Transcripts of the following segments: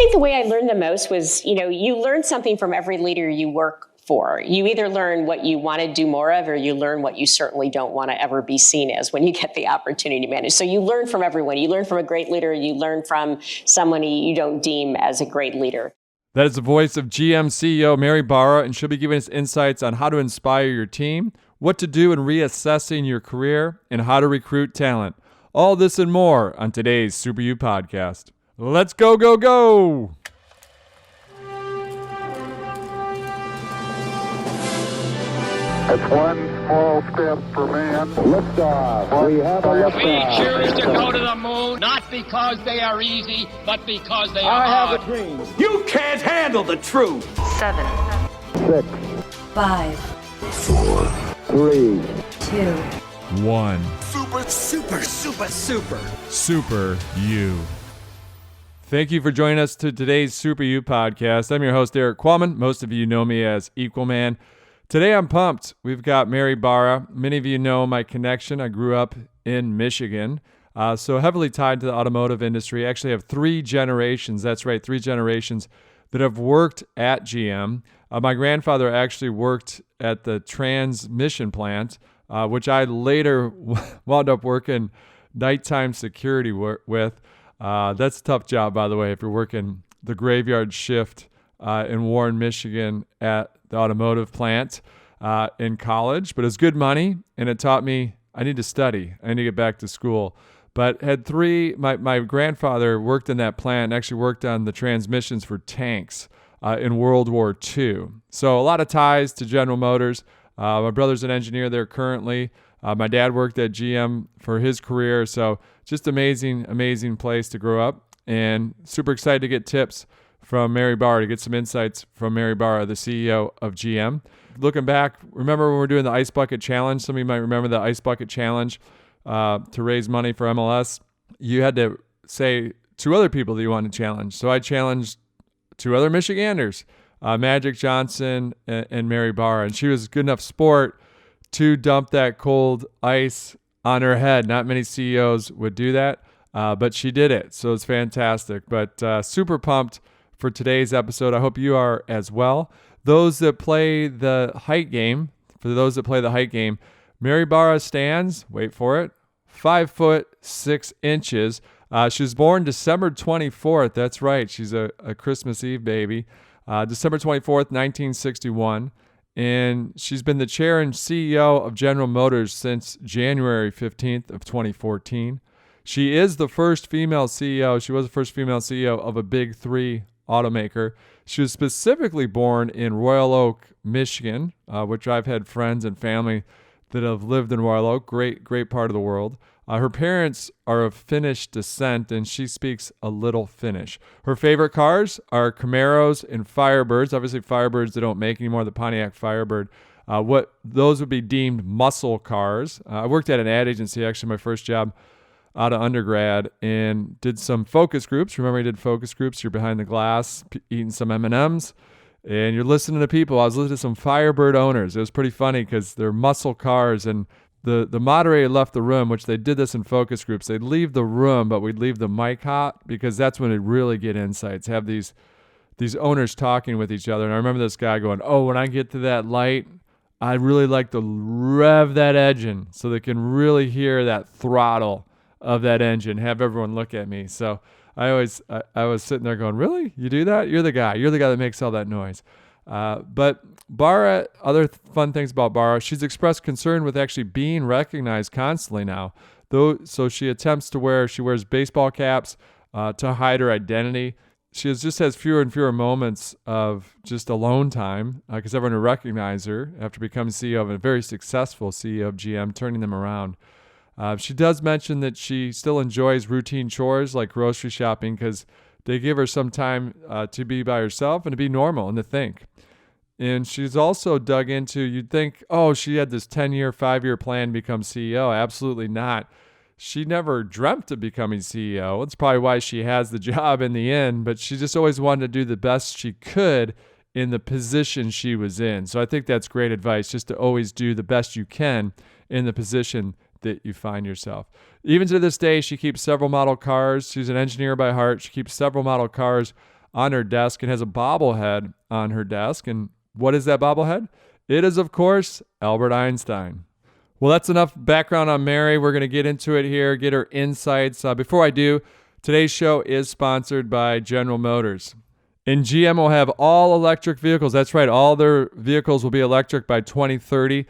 think the way I learned the most was, you learn something from every leader you work for. You either learn what you want to do more of, or you learn what you certainly don't want to ever be seen as when you get the opportunity to manage. So you learn from everyone. You learn from a great leader. You learn from someone you don't deem as a great leader. That is the voice of GM CEO Mary Barra, and she'll be giving us insights on how to inspire your team, what to do in reassessing your career, and how to recruit talent. All this and more on today's Super You podcast. Let's go, go, go! It's one small step for man. Liftoff. We have a liftoff. We choose to go to the moon, not because they are easy, but because they are hard. I have a dream. You can't handle the truth. 7, 6, 5, 4, 3, 2, 1. Super You. Thank you for joining us to today's Super You podcast. I'm your host, Eric Qualman. Most of you know me as Equal Man. Today I'm pumped. We've got Mary Barra. Many of you know my connection. I grew up in Michigan, so heavily tied to the automotive industry. I actually have 3 generations, that's right, 3 generations that have worked at GM. My grandfather actually worked at the transmission plant, which I later wound up working nighttime security with. That's a tough job, by the way, if you're working the graveyard shift in Warren, Michigan at the automotive plant in college. But it was good money, and it taught me I need to study. I need to get back to school. But had 3, my grandfather worked in that plant and actually worked on the transmissions for tanks in World War II. So a lot of ties to General Motors. My brother's an engineer there currently. My dad worked at GM for his career. So just amazing place to grow up, and super excited to get tips from Mary Barra, to get some insights from Mary Barra, the CEO of GM. Looking back, remember when we were doing the Ice Bucket Challenge? Some of you might remember the Ice Bucket Challenge to raise money for MLS. You had to say 2 other people that you wanted to challenge. So I challenged 2 other Michiganders, Magic Johnson and Mary Barra, and she was a good enough sport to dump that cold ice on her head. Not many CEOs would do that, but she did it. So it's fantastic. But super pumped for today's episode. I hope you are as well. Those that play the height game, Mary Barra stands, wait for it, 5'6". She was born December 24th. That's right. She's a Christmas Eve baby. December 24th, 1961. And she's been the chair and CEO of General Motors since January 15th of 2014. She is the first female CEO. She was the first female CEO of a big 3 automaker. She was specifically born in Royal Oak, Michigan, which I've had friends and family that have lived in Royal Oak. Great part of the world. Her parents are of Finnish descent, and she speaks a little Finnish. Her favorite cars are Camaros and Firebirds. Obviously, Firebirds they don't make anymore, the Pontiac Firebird. What those would be deemed muscle cars. I worked at an ad agency, actually, my first job out of undergrad, and did some focus groups. Remember, I did focus groups. You're behind the glass, eating some M&Ms, and you're listening to people. I was listening to some Firebird owners. It was pretty funny because they're muscle cars, and the moderator left the room, which they did this in focus groups. They'd leave the room, but we'd leave the mic hot because that's when they really get insights. Have these owners talking with each other. And I remember this guy going, "Oh, when I get to that light, I really like to rev that engine so they can really hear that throttle of that engine." Have everyone look at me. So I was sitting there going, "Really? You do that? You're the guy that makes all that noise." But Barra, other fun things about Barra, she's expressed concern with actually being recognized constantly now. So she attempts to she wears baseball caps to hide her identity. She just has fewer and fewer moments of just alone time because everyone will recognize her after becoming CEO of a very successful CEO of GM, turning them around. She does mention that she still enjoys routine chores like grocery shopping because they give her some time to be by herself and to be normal and to think. And she's also dug into, you'd think, oh, she had this 10-year, 5-year plan to become CEO. Absolutely not. She never dreamt of becoming CEO. It's probably why she has the job in the end, but she just always wanted to do the best she could in the position she was in. So I think that's great advice, just to always do the best you can in the position that you find yourself. Even to this day, she keeps several model cars. She's an engineer by heart. She keeps several model cars on her desk and has a bobblehead on her desk. And what is that bobblehead? It is, of course, Albert Einstein. Well, that's enough background on Mary. We're going to get into it here, get her insights. Before I do, today's show is sponsored by General Motors. And GM will have all electric vehicles. That's right. All their vehicles will be electric by 2030.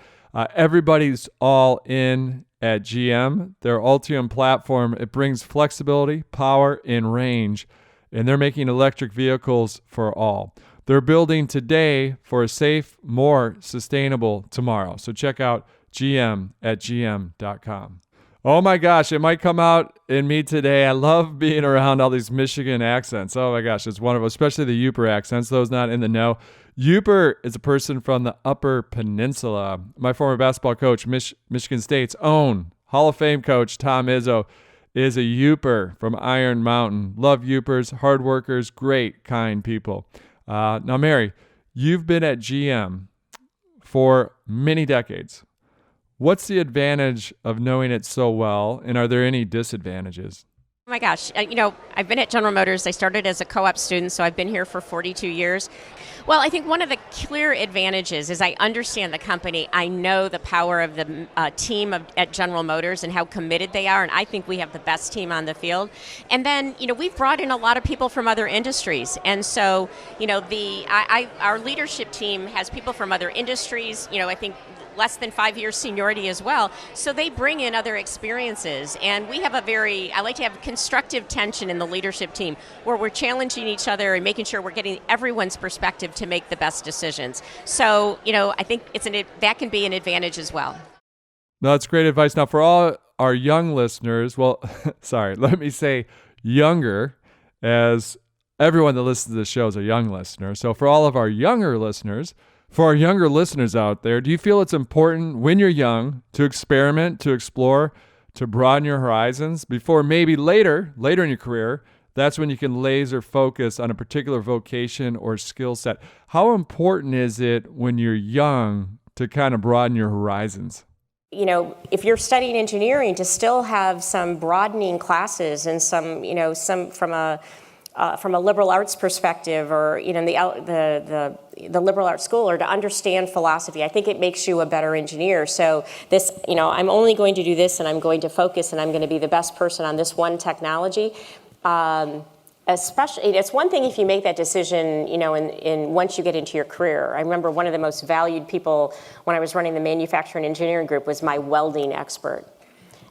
Everybody's all in at GM. Their Ultium platform, it brings flexibility, power, and range. And they're making electric vehicles for all. They're building today for a safe, more sustainable tomorrow. So check out GM at gm.com. Oh my gosh, it might come out in me today. I love being around all these Michigan accents. Oh my gosh, it's wonderful, especially the Yooper accents, those not in the know. Yooper is a person from the Upper Peninsula. My former basketball coach, Michigan State's own Hall of Fame coach, Tom Izzo, is a Yooper from Iron Mountain. Love Yoopers, hard workers, great, kind people. Now, Mary, you've been at GM for many decades. What's the advantage of knowing it so well, and are there any disadvantages? Oh my gosh, I've been at General Motors. I started as a co-op student, so I've been here for 42 years. Well, I think one of the clear advantages is I understand the company. I know the power of the team at General Motors and how committed they are, and I think we have the best team on the field. And then, we've brought in a lot of people from other industries, and so, our leadership team has people from other industries. I think less than 5 years seniority as well. So they bring in other experiences. And we have I like to have constructive tension in the leadership team where we're challenging each other and making sure we're getting everyone's perspective to make the best decisions. So, I think that can be an advantage as well. No, that's great advice. Now, for all our young listeners, well, sorry, let me say younger, as everyone that listens to the show is a young listener. So for all of our younger listeners, for our younger listeners out there, do you feel it's important when you're young to experiment, to explore, to broaden your horizons before maybe later in your career, that's when you can laser focus on a particular vocation or skill set? How important is it when you're young to kind of broaden your horizons? If you're studying engineering, to still have some broadening classes and some from a liberal arts perspective, or the liberal arts school, or to understand philosophy, I think it makes you a better engineer. So this, I'm only going to do this, and I'm going to focus, and I'm going to be the best person on this one technology. Especially, it's one thing if you make that decision, in once you get into your career. I remember one of the most valued people when I was running the manufacturing engineering group was my welding expert.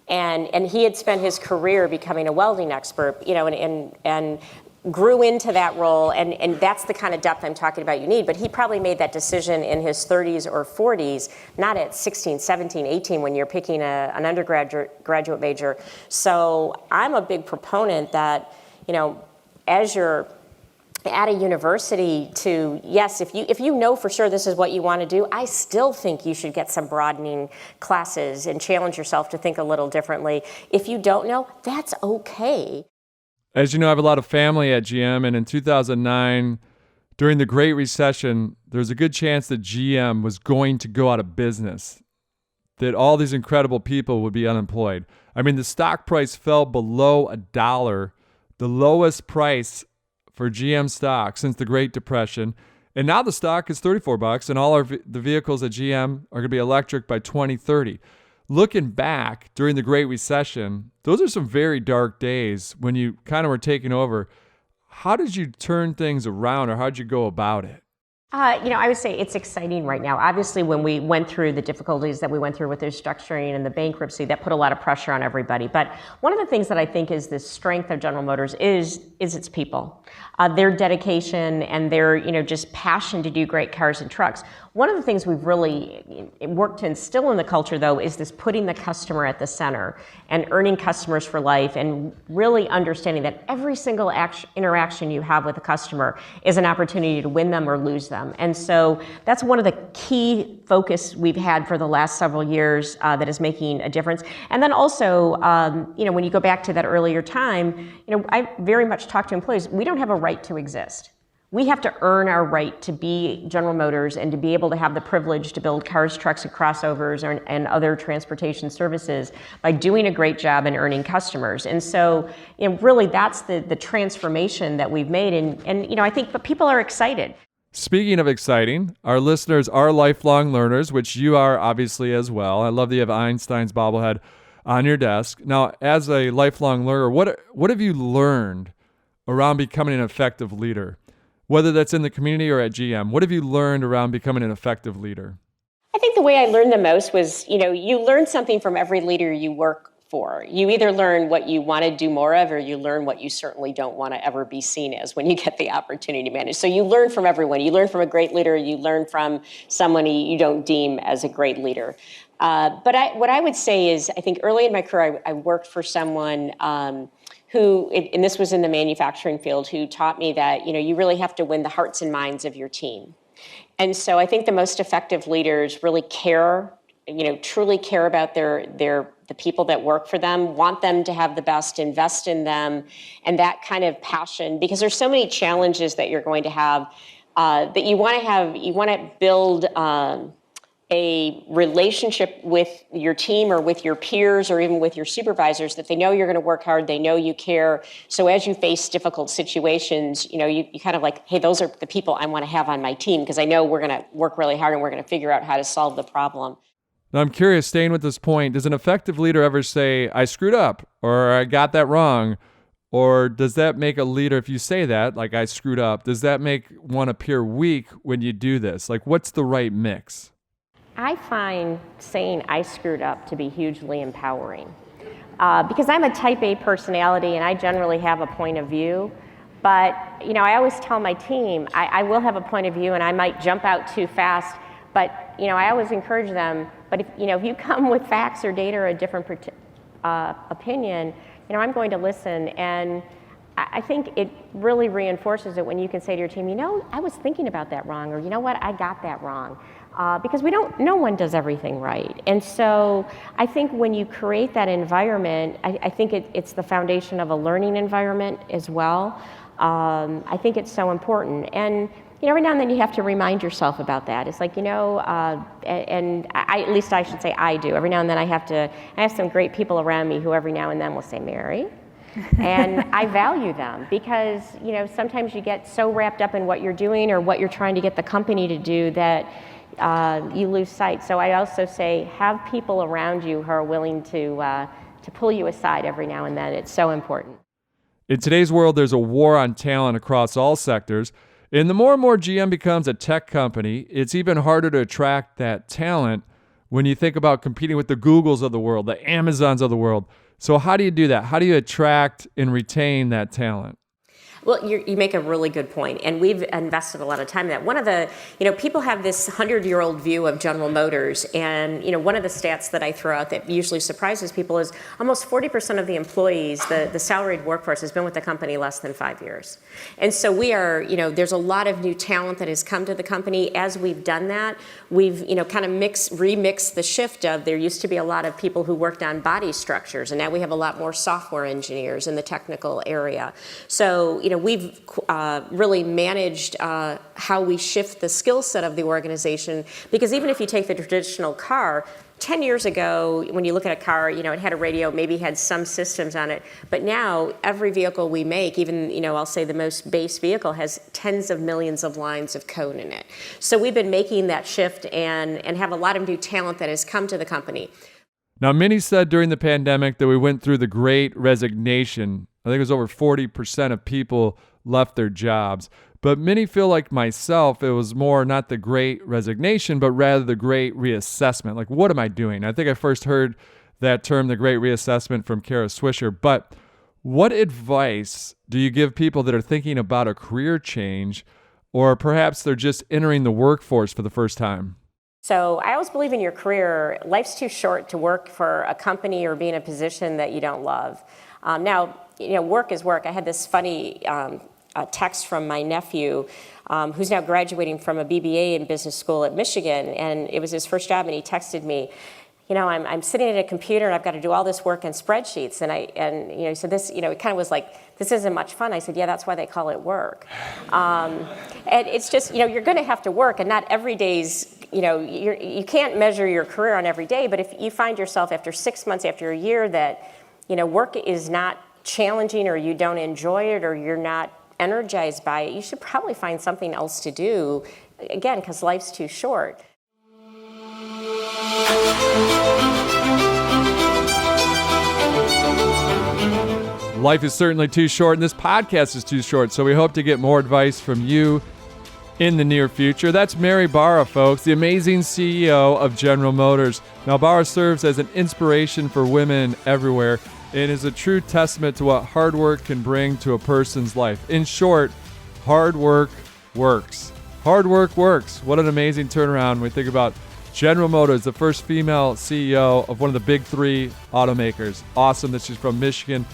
And he had spent his career becoming a welding expert, and grew into that role, and that's the kind of depth I'm talking about you need. But he probably made that decision in his 30s or 40s, not at 16, 17, 18 when you're picking an undergraduate major. So I'm a big proponent that, as you're at a university yes, if you know for sure this is what you want to do, I still think you should get some broadening classes and challenge yourself to think a little differently. If you don't know, that's okay. As you know, I have a lot of family at GM, and in 2009, during the Great Recession, there's a good chance that GM was going to go out of business, that all these incredible people would be unemployed. I mean, the stock price fell below $1, the lowest price for GM stock since the Great Depression. And now the stock is $34, and all the vehicles at GM are going to be electric by 2030. Looking back during the Great Recession, those are some very dark days when you kind of were taking over. How did you turn things around, or how did you go about it? I would say it's exciting right now. Obviously, when we went through the difficulties that we went through with the restructuring and the bankruptcy, that put a lot of pressure on everybody. But one of the things that I think is the strength of General Motors is its people, their dedication and their just passion to do great cars and trucks. One of the things we've really worked to instill in the culture, though, is this putting the customer at the center and earning customers for life, and really understanding that every single interaction you have with a customer is an opportunity to win them or lose them. And so that's one of the key focus we've had for the last several years that is making a difference. And then also, when you go back to that earlier time, I very much talk to employees. We don't have a right to exist. We have to earn our right to be General Motors and to be able to have the privilege to build cars, trucks, and crossovers and other transportation services by doing a great job and earning customers. And so, really, that's the transformation that we've made. And I think people are excited. Speaking of exciting, our listeners are lifelong learners, which you are obviously as well. I love that you have Einstein's bobblehead on your desk. Now, as a lifelong learner, what have you learned around becoming an effective leader? Whether that's in the community or at GM, what have you learned around becoming an effective leader? I think the way I learned the most was, you learn something from every leader you work for. You either learn what you want to do more of, or you learn what you certainly don't want to ever be seen as when you get the opportunity to manage. So you learn from everyone. You learn from a great leader. You learn from someone you don't deem as a great leader. But what I would say is, I think early in my career, I worked for someone who, and this was in the manufacturing field, who taught me that, you really have to win the hearts and minds of your team. And so I think the most effective leaders really care, truly care about the people that work for them, want them to have the best, invest in them, and that kind of passion, because there's so many challenges that you're going to have that you want to build a relationship with your team or with your peers or even with your supervisors that they know you're going to work hard, they know you care. So as you face difficult situations, you kind of like, hey, those are the people I want to have on my team because I know we're going to work really hard and we're going to figure out how to solve the problem. Now, I'm curious, staying with this point, does an effective leader ever say, I screwed up, or I got that wrong? Or does that make a leader, if you say that, like I screwed up, does that make one appear weak when you do this? Like, what's the right mix? I find saying I screwed up to be hugely empowering because I'm a type A personality and I generally have a point of view. But, I always tell my team, I will have a point of view and I might jump out too fast. But, I always encourage them, but if you come with facts or data or a different opinion, I'm going to listen. And I think it really reinforces it when you can say to your team, I was thinking about that wrong, or you know what, I got that wrong. Because no one does everything right. And so I think when you create that environment, I think it's the foundation of a learning environment as well. I think it's so important. And, every now and then you have to remind yourself about that. It's like, and at least I should say I do. Every now and then I have some great people around me who every now and then will say, Mary. And I value them because, sometimes you get so wrapped up in what you're doing or what you're trying to get the company to do that you lose sight. So I also say, have people around you who are willing to pull you aside every now and then. It's so important. In today's world, there's a war on talent across all sectors. And the more and more GM becomes a tech company, it's even harder to attract that talent when you think about competing with the Googles of the world, the Amazons of the world. So how do you do that? How do you attract and retain that talent? Well, you make a really good point, and we've invested a lot of time in that. One of the, people have this 100-year-old view of General Motors, and, one of the stats that I throw out that usually surprises people is almost 40% of the employees, the salaried workforce, has been with the company less than 5 years. And so we are, there's a lot of new talent that has come to the company. As we've done that, we've, kind of remixed the shift of there used to be a lot of people who worked on body structures, and now we have a lot more software engineers in the technical area. So, we've really managed how we shift the skill set of the organization, because even if you take the traditional car, 10 years ago, when you look at a car, it had a radio, maybe had some systems on it. But now, every vehicle we make, even, I'll say the most base vehicle, has tens of millions of lines of code in it. So we've been making that shift and have a lot of new talent that has come to the company. Now, many said during the pandemic that we went through the great resignation. I think it was over 40% of people left their jobs. But many feel like myself, it was more not the great resignation, but rather the great reassessment. Like, what am I doing? I think I first heard that term, the great reassessment, from Kara Swisher. But what advice do you give people that are thinking about a career change, or perhaps they're just entering the workforce for the first time? So I always believe in your career, life's too short to work for a company or be in a position that you don't love. Now, work is work. I had this funny text from my nephew, who's now graduating from a BBA in business school at Michigan, and it was his first job, and he texted me, I'm sitting at a computer and I've got to do all this work in spreadsheets. And so this, it kind of was like, this isn't much fun. I said, yeah, that's why they call it work. And it's just, you're going to have to work, and not every day's, you can't measure your career on every day, but if you find yourself after 6 months, after a year that, work is not challenging, or you don't enjoy it, or you're not energized by it, you should probably find something else to do, again, because life's too short. Life is certainly too short, and this podcast is too short, so we hope to get more advice from you in the near future. That's Mary Barra, folks, the amazing CEO of General Motors. Now, Barra serves as an inspiration for women everywhere and is a true testament to what hard work can bring to a person's life. In short, hard work works. Hard work works. What an amazing turnaround when we think about General Motors, the first female CEO of one of the big three automakers. Awesome that she's from Michigan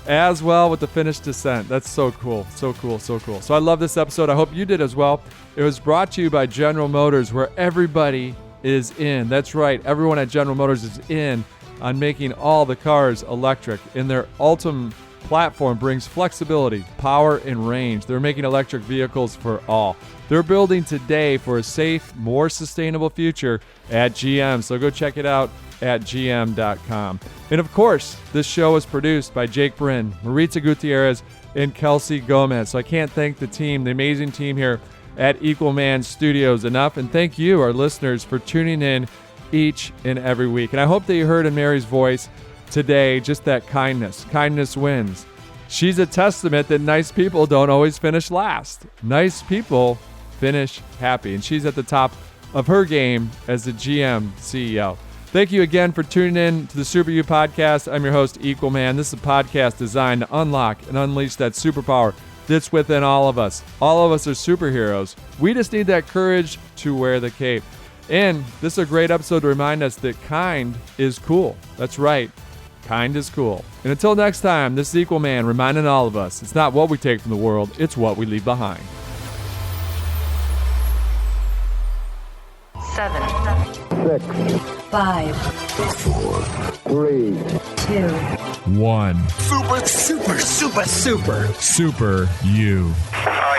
as well, with the Finnish descent. That's so cool, so cool, so cool. So I love this episode. I hope you did as well. It was brought to you by General Motors, where everybody is in. That's right, everyone at General Motors is in on making all the cars electric. And their Ultim platform brings flexibility, power, and range. They're making electric vehicles for all. They're building today for a safe, more sustainable future at GM. So go check it out at gm.com. And of course, this show is produced by Jake Bryn, Maritza Gutierrez, and Kelsey Gomez. So I can't thank the team, the amazing team here at Equal Man Studios enough. And thank you, our listeners, for tuning in each and every week. And I hope that you heard in Mary's voice today just that kindness. Kindness wins. She's a testament that nice people don't always finish last. Nice people finish happy. And she's at the top of her game as the GM CEO. Thank you again for tuning in to the Super You Podcast. I'm your host, Equal Man. This is a podcast designed to unlock and unleash that superpower that's within all of us. All of us are superheroes. We just need that courage to wear the cape. And this is a great episode to remind us that kind is cool. That's right. Kind is cool. And until next time, this is Equal Man reminding all of us, it's not what we take from the world, it's what we leave behind. 7, 6, 5, 4, 3, 2, 1. Super Super you. Oh,